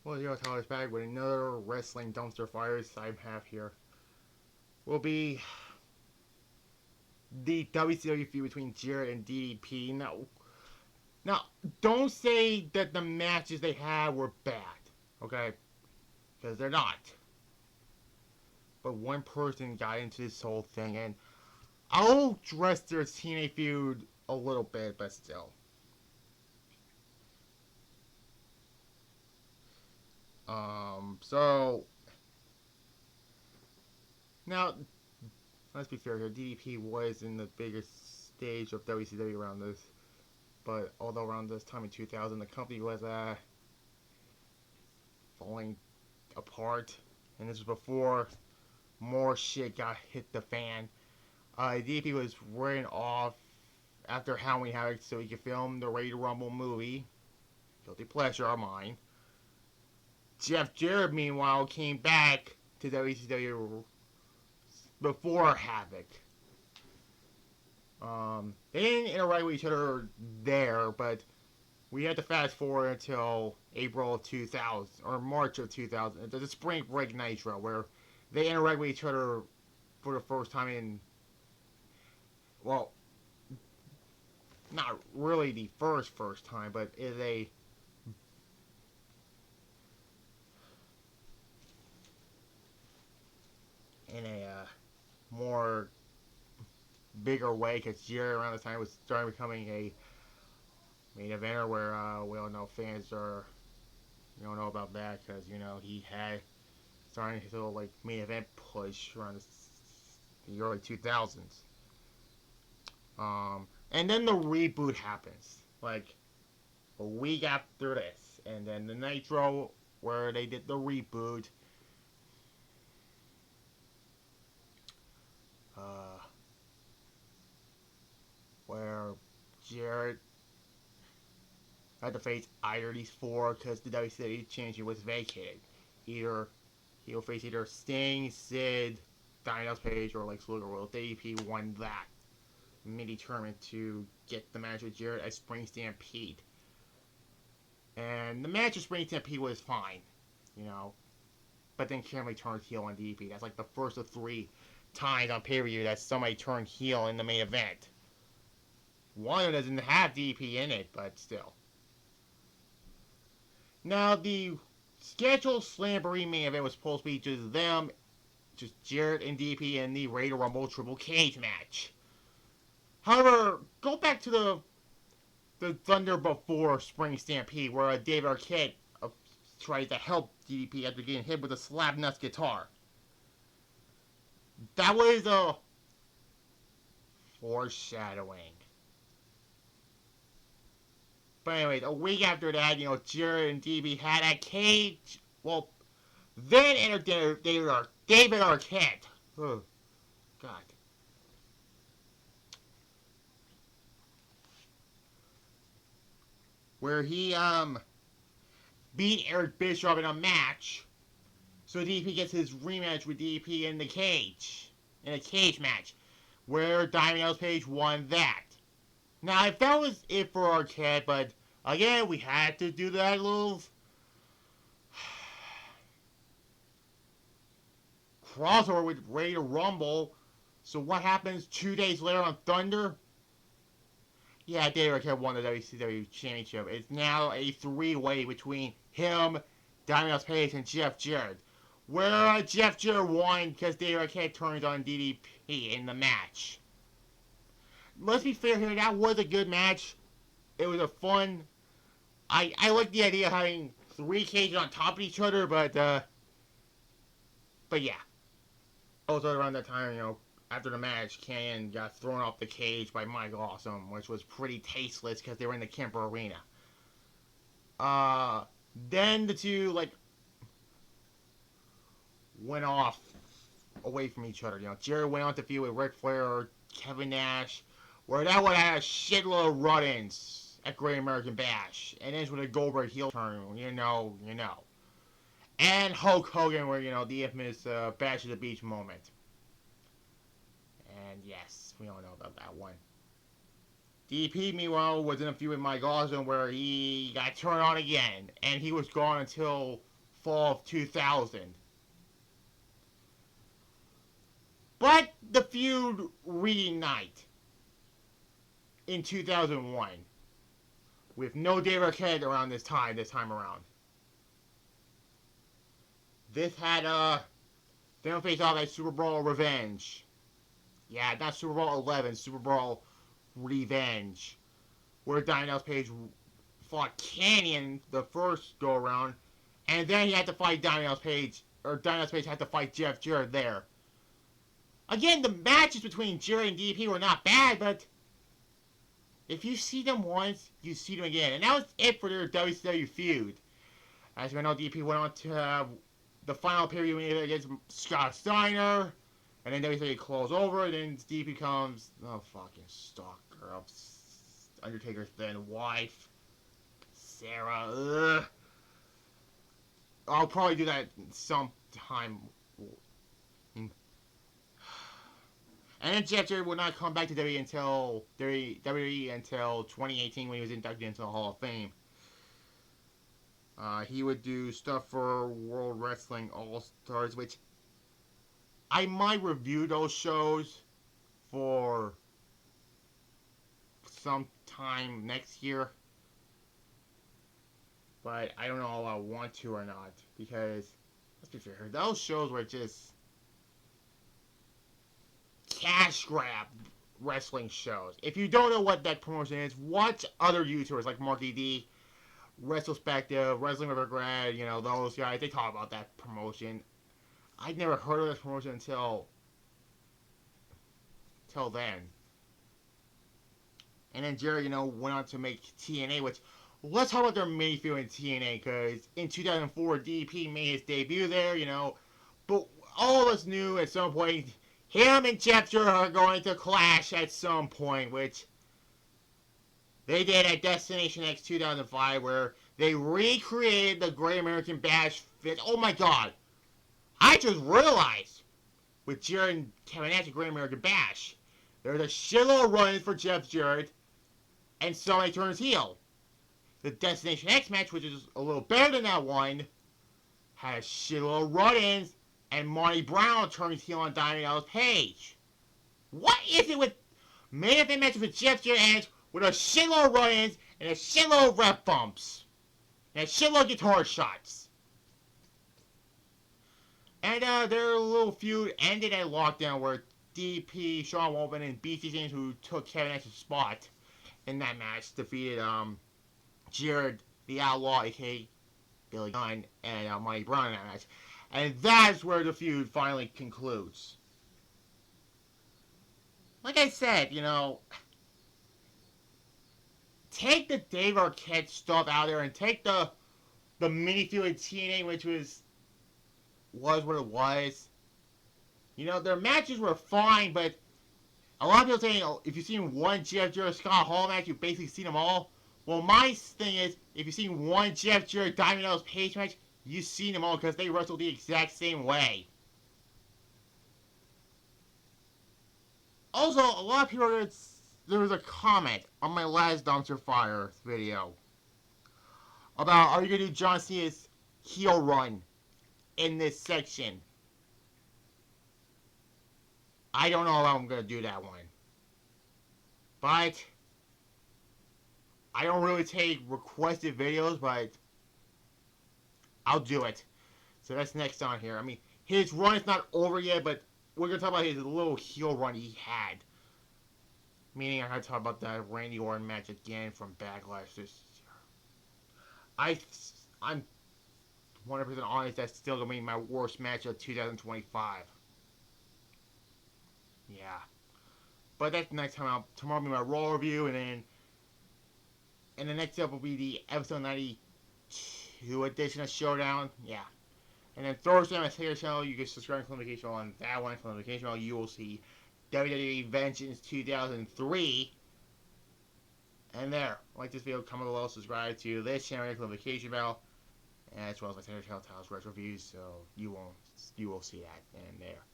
Well, Tyler's back with another wrestling dumpster fires I have here. Will be the WCW feud between Jarrett and DDP. Now, don't say that the matches they had were bad, okay? Because they're not. But one person got into this whole thing, and I'll address their TNA feud a little bit, but still. So now let's be fair here. DDP was in the biggest stage of WCW around this, but although around this time in 2000, the company was falling apart, and this was before more shit got hit the fan. DDP was written off after Halloween Havoc so he could film the Ready to Rumble movie. Guilty pleasure of mine. Jeff Jarrett, meanwhile, came back to WCW before Havoc. They didn't interact with each other there, but we had to fast forward until April of 2000, or March of 2000, the Spring Break Nitro, where they interact with each other for the first time in, well, not really the first time, but is a in a more bigger way, because Jarrett around this time was starting becoming a main eventer where we all know fans are, you don't know about that because, he had starting his little like main event push around the early 2000s. And then the reboot happens, like a week after this, and then the Nitro where they did the reboot. Where Jarrett had to face either of these four because the WCW championship was vacated. He'll face either Sting, Sid, Dynamite Page, or Lex Luger. Well, DDP won that mini tournament to get the match with Jarrett at Spring Stampede. And the match at Spring Stampede was fine, but then Cameron turned heel on DDP. That's like the first of 3 times on pay-per-view that somebody turned heel in the main event. One of them doesn't have DDP in it, but still. Now, the scheduled Slamboree main event was supposed to be just Jarrett and DDP in the Ready to Rumble Triple Cage match. However, go back to the Thunder before Spring Stampede, where David Arquette tried to help DDP after getting hit with a slap nuts guitar. That was a foreshadowing. But anyways, a week after that, Jarrett and DB had a cage. Well, then entered David Arquette. Oh, God. Where he beat Eric Bischoff in a match. So DDP gets his rematch with DDP in a cage match. Where Diamond Page won that. Now, if that was it for Arquette, but again, we had to do that little crossover with Ready to Rumble. So what happens 2 days later on Thunder? Yeah, David Arquette won the WCW Championship. It's now a 3-way between him, Dynamite Page, and Jeff Jarrett. Where Jeff Jarrett won because David Arquette turned on DDP in the match. Let's be fair here, that was a good match. It was a fun. I like the idea of having 3 cages on top of each other, but yeah. Also around that time, after the match, Canyon got thrown off the cage by Mike Awesome, which was pretty tasteless because they were in the Kemper Arena. Then the two went off away from each other. Jerry went on to feud with Ric Flair or Kevin Nash, where that one had a shitload of run-ins at Great American Bash, and ends with a Goldberg heel turn. And Hulk Hogan, where the infamous Bash at the Beach moment. And yes, we all know about that one. DP, meanwhile, was in a feud with Mike Awesome where he got turned on again, and he was gone until fall of 2000. But the feud reunite in 2001 with no Dave Arquette around this time around. This had them face off at Super Bowl Revenge. Yeah, not Super Bowl 11, Super Bowl Revenge, where Dynamite Page fought Canyon the first go around, and then he had to fight Dynamite Page had to fight Jeff Jarrett there. Again, the matches between Jarrett and DDP were not bad, but if you see them once, you see them again. And that was it for their WCW feud. As we know, DDP went on to have the final period against Scott Steiner, and then WCW closed over, and then DDP comes, oh fucking stalker, Undertaker's then wife, Sarah, ugh. I'll probably do that sometime. And then Jeff Jarrett would not come back to WWE until 2018 when he was inducted into the Hall of Fame. He would do stuff for World Wrestling All-Stars, which I might review those shows for sometime next year. But I don't know if I want to or not, because, let's be fair, those shows were just cash grab wrestling shows. If you don't know what that promotion is, watch other YouTubers like Mark D, Retrospective, Wrestling with Regret, you know, those guys, they talk about that promotion. I'd never heard of this promotion until then. And then Jerry, you know, went on to make TNA, which, let's talk about their mini feud in TNA, because in 2004, DDP made his debut there, you know, but all of us knew at some point him and Jeff Jarrett are going to clash at some point, which they did at Destination X 2005, where they recreated the Great American Bash fit. Oh my god! I just realized, with Jarrett and Kevin Nash at Great American Bash, there's a shitload of run-ins for Jeff Jarrett, and somebody turns heel. The Destination X match, which is a little better than that one, has shitload of run-ins, and Marty Brown turns heel on Dynamite Page. What is it with main event matches with Jeff Jarrett with a shitload of run-ins and a shitload of ref bumps and a shitload of guitar shots? And their little feud ended at Lockdown, where DDP, Sean Waltman, and BC James, who took Kevin Nash's spot in that match, defeated Jarrett the Outlaw, aka Billy Gunn, and Marty Brown in that match. And that's where the feud finally concludes. Like I said, you know, take the Dave Arquette stuff out there and take the mini feud at TNA, which was what it was. You know, their matches were fine, but a lot of people saying, oh, if you've seen one Jeff Jarrett Scott Hall match, you've basically seen them all. Well, my thing is, if you've seen one Jeff Jarrett Diamond Page match, you've seen them all, because they wrestled the exact same way. Also, a lot of people, there was a comment on my last Dumpsterfires video about, are you going to do John Cena's heel run in this section? I don't know how I'm going to do that one. But I don't really take requested videos, but I'll do it. So that's next on here. I mean, his run is not over yet, but we're going to talk about his little heel run he had. Meaning I had to talk about that Randy Orton match again from Backlash this year. I'm 100% honest, that's still going to be my worst match of 2025. Yeah. But that's next time out. Tomorrow will be my Raw review, and then the next up will be the episode 92 edition of Showdown. Yeah. And then Thursday on my Slayer channel, you can subscribe to Notification on that one. For Notification on, you will see WWE Vengeance 2003. And there. Like this video, comment below, subscribe to this channel, Notification bell, as well as my Slayer channel, Tiles Retro Reviews, so you will see that. And there.